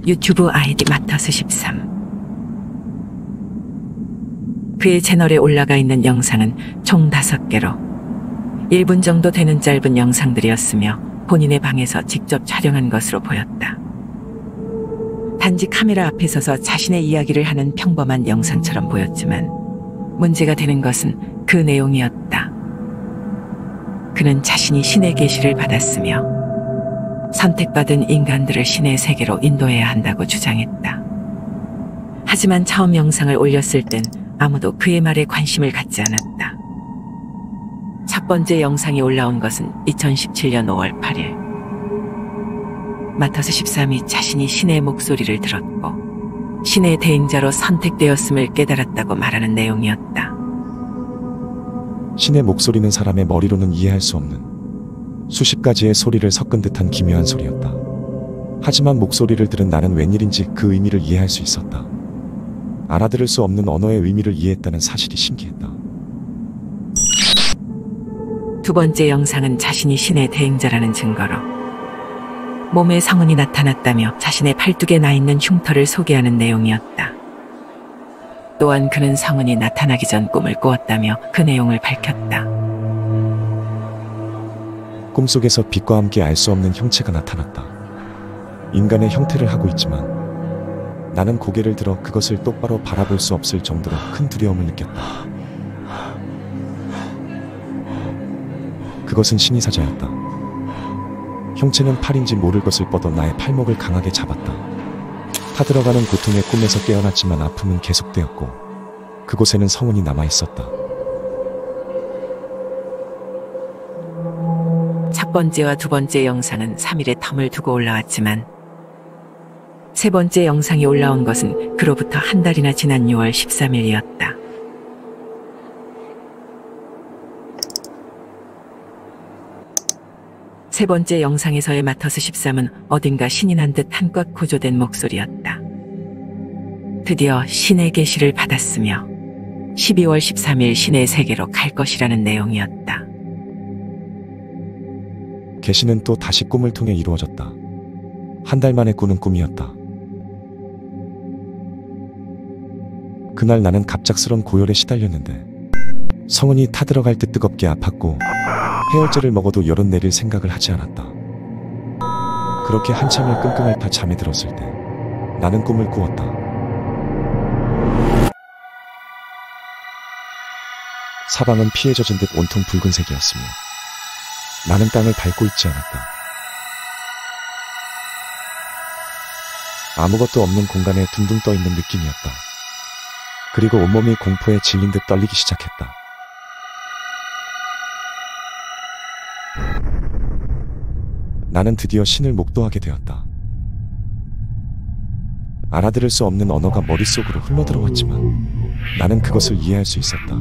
유튜브 아이디 마터스13. 그의 채널에 올라가 있는 영상은 총 5개로 1분 정도 되는 짧은 영상들이었으며 본인의 방에서 직접 촬영한 것으로 보였다. 단지 카메라 앞에 서서 자신의 이야기를 하는 평범한 영상처럼 보였지만 문제가 되는 것은 그 내용이었다. 그는 자신이 신의 계시를 받았으며 선택받은 인간들을 신의 세계로 인도해야 한다고 주장했다. 하지만 처음 영상을 올렸을 땐 아무도 그의 말에 관심을 갖지 않았다. 첫 번째 영상이 올라온 것은 2017년 5월 8일. 마터스13이 자신이 신의 목소리를 들었고 신의 대행자로 선택되었음을 깨달았다고 말하는 내용이었다. 신의 목소리는 사람의 머리로는 이해할 수 없는 수십 가지의 소리를 섞은 듯한 기묘한 소리였다. 하지만 목소리를 들은 나는 웬일인지 그 의미를 이해할 수 있었다. 알아들을 수 없는 언어의 의미를 이해했다는 사실이 신기했다. 두 번째 영상은 자신이 신의 대행자라는 증거로 몸에 성은이 나타났다며 자신의 팔뚝에 나 있는 흉터를 소개하는 내용이었다. 또한 그는 성은이 나타나기 전 꿈을 꾸었다며 그 내용을 밝혔다. 꿈속에서 빛과 함께 알 수 없는 형체가 나타났다. 인간의 형태를 하고 있지만 나는 고개를 들어 그것을 똑바로 바라볼 수 없을 정도로 큰 두려움을 느꼈다. 그것은 신의 사자였다. 형체는 팔인지 모를 것을 뻗어 나의 팔목을 강하게 잡았다. 타들어가는 고통의 꿈에서 깨어났지만 아픔은 계속되었고 그곳에는 성운이 남아있었다. 첫 번째와 두 번째 영상은 3일의 텀을 두고 올라왔지만 세 번째 영상이 올라온 것은 그로부터 한 달이나 지난 6월 13일이었다. 세 번째 영상에서의 마터스13은 어딘가 신이 난 듯 한껏 고조된 목소리였다. 드디어 신의 계시를 받았으며 12월 13일 신의 세계로 갈 것이라는 내용이었다. 계시는 또 다시 꿈을 통해 이루어졌다. 한 달 만에 꾸는 꿈이었다. 그날 나는 갑작스런 고열에 시달렸는데 성은이 타들어갈 듯 뜨겁게 아팠고 해열제를 먹어도 열은 내릴 생각을 하지 않았다. 그렇게 한참을 끙끙 앓다 잠에 들었을 때 나는 꿈을 꾸었다. 사방은 피에 젖은 듯 온통 붉은색이었으며 나는 땅을 밟고 있지 않았다. 아무것도 없는 공간에 둥둥 떠 있는 느낌이었다. 그리고 온몸이 공포에 질린 듯 떨리기 시작했다. 나는 드디어 신을 목도하게 되었다. 알아들을 수 없는 언어가 머릿속으로 흘러들어왔지만 나는 그것을 이해할 수 있었다.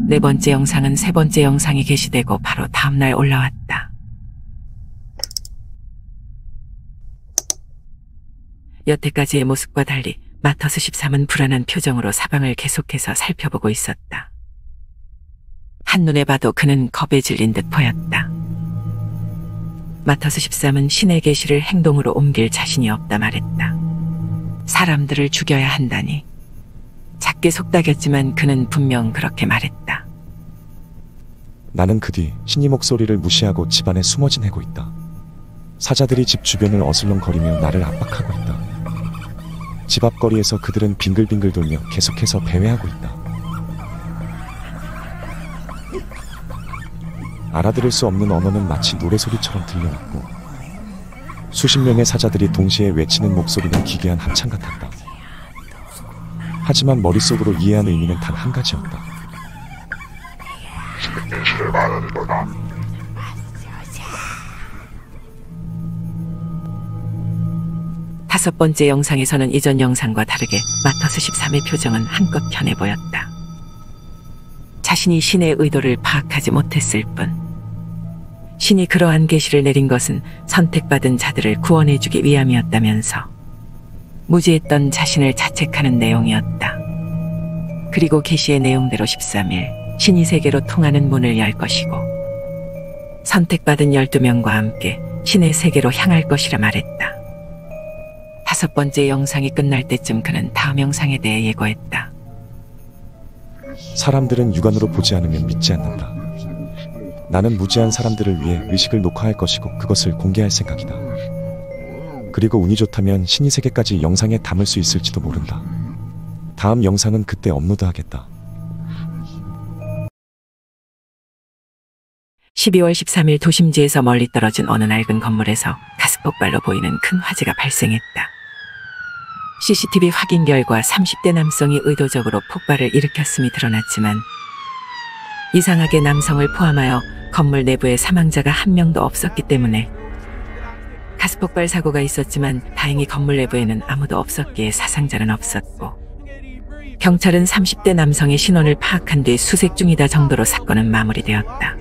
네 번째 영상은 세 번째 영상이 게시되고 바로 다음날 올라왔다. 여태까지의 모습과 달리 마터스13은 불안한 표정으로 사방을 계속해서 살펴보고 있었다. 한눈에 봐도 그는 겁에 질린 듯 보였다. 마터스13은 신의 계시를 행동으로 옮길 자신이 없다 말했다. 사람들을 죽여야 한다니. 작게 속닥였지만 그는 분명 그렇게 말했다. 나는 그 뒤 신의 목소리를 무시하고 집 안에 숨어 지내고 있다. 사자들이 집 주변을 어슬렁거리며 나를 압박하고 있다. 집 앞거리에서 그들은 빙글빙글 돌며 계속해서 배회하고 있다. 알아들을 수 없는 언어는 마치 노래소리처럼 들려왔고 수십 명의 사자들이 동시에 외치는 목소리는 기괴한 합창 같았다. 하지만 머릿속으로 이해한 의미는 단 한 가지였다. 다섯 번째 영상에서는 이전 영상과 다르게 마터스13의 표정은 한껏 편해 보였다. 자신이 신의 의도를 파악하지 못했을 뿐 신이 그러한 계시를 내린 것은 선택받은 자들을 구원해주기 위함이었다면서 무지했던 자신을 자책하는 내용이었다. 그리고 계시의 내용대로 13일 신이 세계로 통하는 문을 열 것이고 선택받은 12명과 함께 신의 세계로 향할 것이라 말했다. 5번째 영상이 끝날 때쯤 그는 다음 영상에 대해 예고했다. 사람들은 육안으로 보지 않으면 믿지 않는다. 나는 무지한 사람들을 위해 의식을 녹화할 것이고 그것을 공개할 생각이다. 그리고 운이 좋다면 신이 세계까지 영상에 담을 수 있을지도 모른다. 다음 영상은 그때 업로드하겠다. 12월 13일 도심지에서 멀리 떨어진 어느 낡은 건물에서 가스폭발로 보이는 큰 화재가 발생했다. CCTV 확인 결과 30대 남성이 의도적으로 폭발을 일으켰음이 드러났지만 이상하게 남성을 포함하여 건물 내부에 사망자가 한 명도 없었기 때문에 가스폭발 사고가 있었지만 다행히 건물 내부에는 아무도 없었기에 사상자는 없었고 경찰은 30대 남성의 신원을 파악한 뒤 수색 중이다 정도로 사건은 마무리되었다.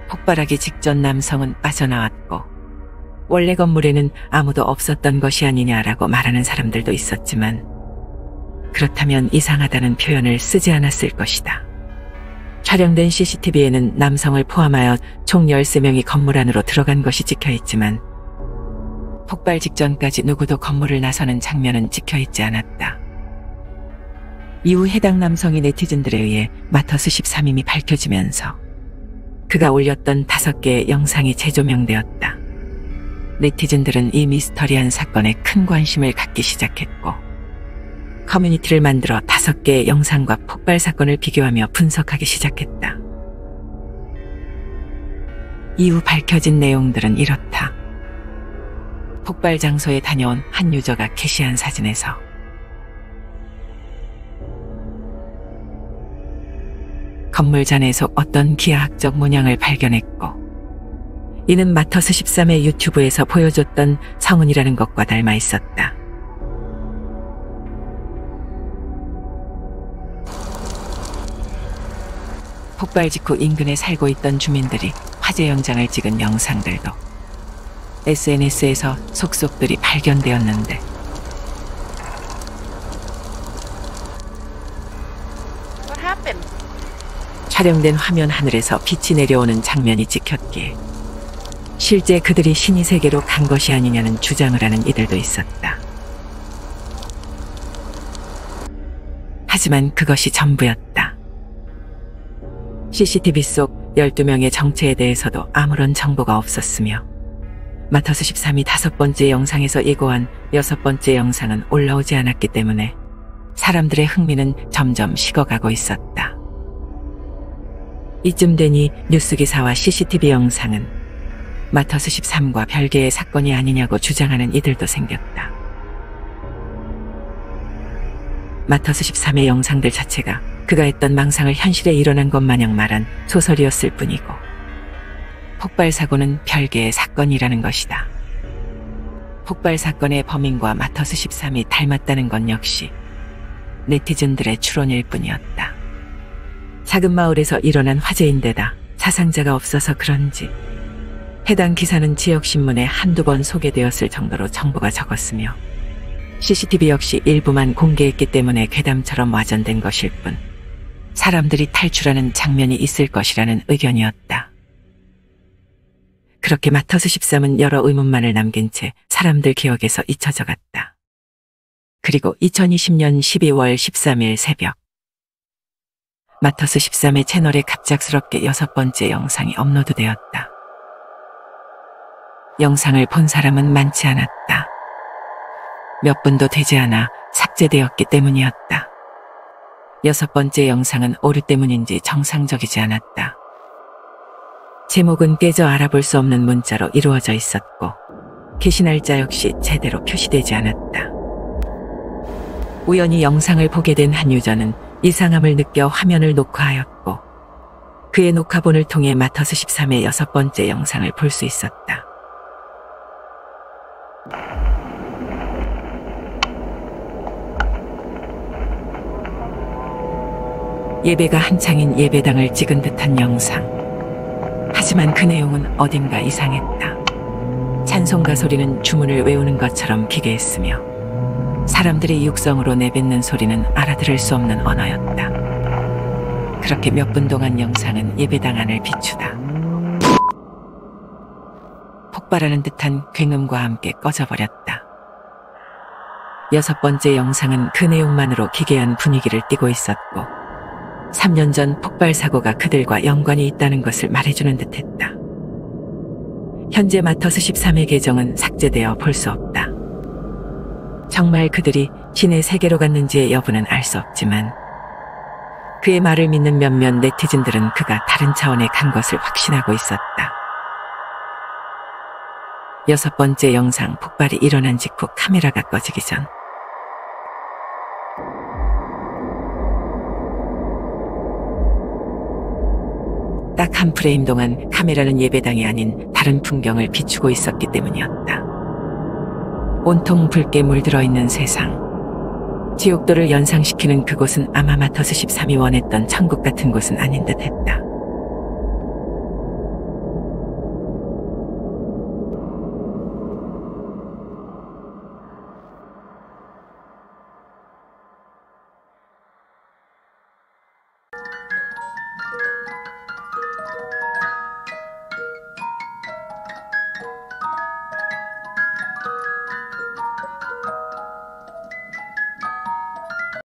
폭발하기 직전 남성은 빠져나왔고 원래 건물에는 아무도 없었던 것이 아니냐라고 말하는 사람들도 있었지만 그렇다면 이상하다는 표현을 쓰지 않았을 것이다. 촬영된 CCTV에는 남성을 포함하여 총 13명이 건물 안으로 들어간 것이 찍혀있지만 폭발 직전까지 누구도 건물을 나서는 장면은 찍혀있지 않았다. 이후 해당 남성이 네티즌들에 의해 마터스 13임이 밝혀지면서 그가 올렸던 5개의 영상이 재조명되었다. 네티즌들은 이 미스터리한 사건에 큰 관심을 갖기 시작했고 커뮤니티를 만들어 5개의 영상과 폭발 사건을 비교하며 분석하기 시작했다. 이후 밝혀진 내용들은 이렇다. 폭발 장소에 다녀온 한 유저가 게시한 사진에서 건물 잔해에서 어떤 기하학적 문양을 발견했고 이는 마터스 13의 유튜브에서 보여줬던 성은이라는 것과 닮아 있었다. 폭발 직후 인근에 살고 있던 주민들이 화재 영상을 찍은 영상들도 SNS에서 속속들이 발견되었는데 촬영된 화면 하늘에서 빛이 내려오는 장면이 찍혔기에 실제 그들이 신이 세계로 간 것이 아니냐는 주장을 하는 이들도 있었다. 하지만 그것이 전부였다. CCTV 속 12명의 정체에 대해서도 아무런 정보가 없었으며 마터스 13이 5번째 영상에서 예고한 6번째 영상은 올라오지 않았기 때문에 사람들의 흥미는 점점 식어가고 있었다. 이쯤 되니 뉴스기사와 CCTV 영상은 마터스 13과 별개의 사건이 아니냐고 주장하는 이들도 생겼다. 마터스 13의 영상들 자체가 그가 했던 망상을 현실에 일어난 것 마냥 말한 소설이었을 뿐이고 폭발 사고는 별개의 사건이라는 것이다. 폭발 사건의 범인과 마터스 13이 닮았다는 건 역시 네티즌들의 추론일 뿐이었다. 작은 마을에서 일어난 화재인데다 사상자가 없어서 그런지 해당 기사는 지역신문에 한두 번 소개되었을 정도로 정보가 적었으며 CCTV 역시 일부만 공개했기 때문에 괴담처럼 와전된 것일 뿐 사람들이 탈출하는 장면이 있을 것이라는 의견이었다. 그렇게 마터스 13은 여러 의문만을 남긴 채 사람들 기억에서 잊혀져 갔다. 그리고 2020년 12월 13일 새벽 마터스 13의 채널에 갑작스럽게 6번째 영상이 업로드되었다. 영상을 본 사람은 많지 않았다. 몇 분도 되지 않아 삭제되었기 때문이었다. 6번째 영상은 오류 때문인지 정상적이지 않았다. 제목은 깨져 알아볼 수 없는 문자로 이루어져 있었고 게시 날짜 역시 제대로 표시되지 않았다. 우연히 영상을 보게 된 한 유저는 이상함을 느껴 화면을 녹화하였고 그의 녹화본을 통해 마터스 13의 6번째 영상을 볼 수 있었다. 예배가 한창인 예배당을 찍은 듯한 영상. 하지만 그 내용은 어딘가 이상했다. 찬송가 소리는 주문을 외우는 것처럼 기괴했으며 사람들이 육성으로 내뱉는 소리는 알아들을 수 없는 언어였다. 그렇게 몇 분 동안 영상은 예배당 안을 비추다. 폭발하는 듯한 굉음과 함께 꺼져버렸다. 6번째 영상은 그 내용만으로 기괴한 분위기를 띠고 있었고 3년 전 폭발 사고가 그들과 연관이 있다는 것을 말해주는 듯했다. 현재 마터스 13의 계정은 삭제되어 볼 수 없다. 정말 그들이 신의 세계로 갔는지의 여부는 알 수 없지만 그의 말을 믿는 몇몇 네티즌들은 그가 다른 차원에 간 것을 확신하고 있었다. 6번째 영상 폭발이 일어난 직후 카메라가 꺼지기 전 딱 한 프레임 동안 카메라는 예배당이 아닌 다른 풍경을 비추고 있었기 때문이었다. 온통 붉게 물들어 있는 세상. 지옥도를 연상시키는 그곳은 아마 마터스 13이 원했던 천국 같은 곳은 아닌 듯 했다.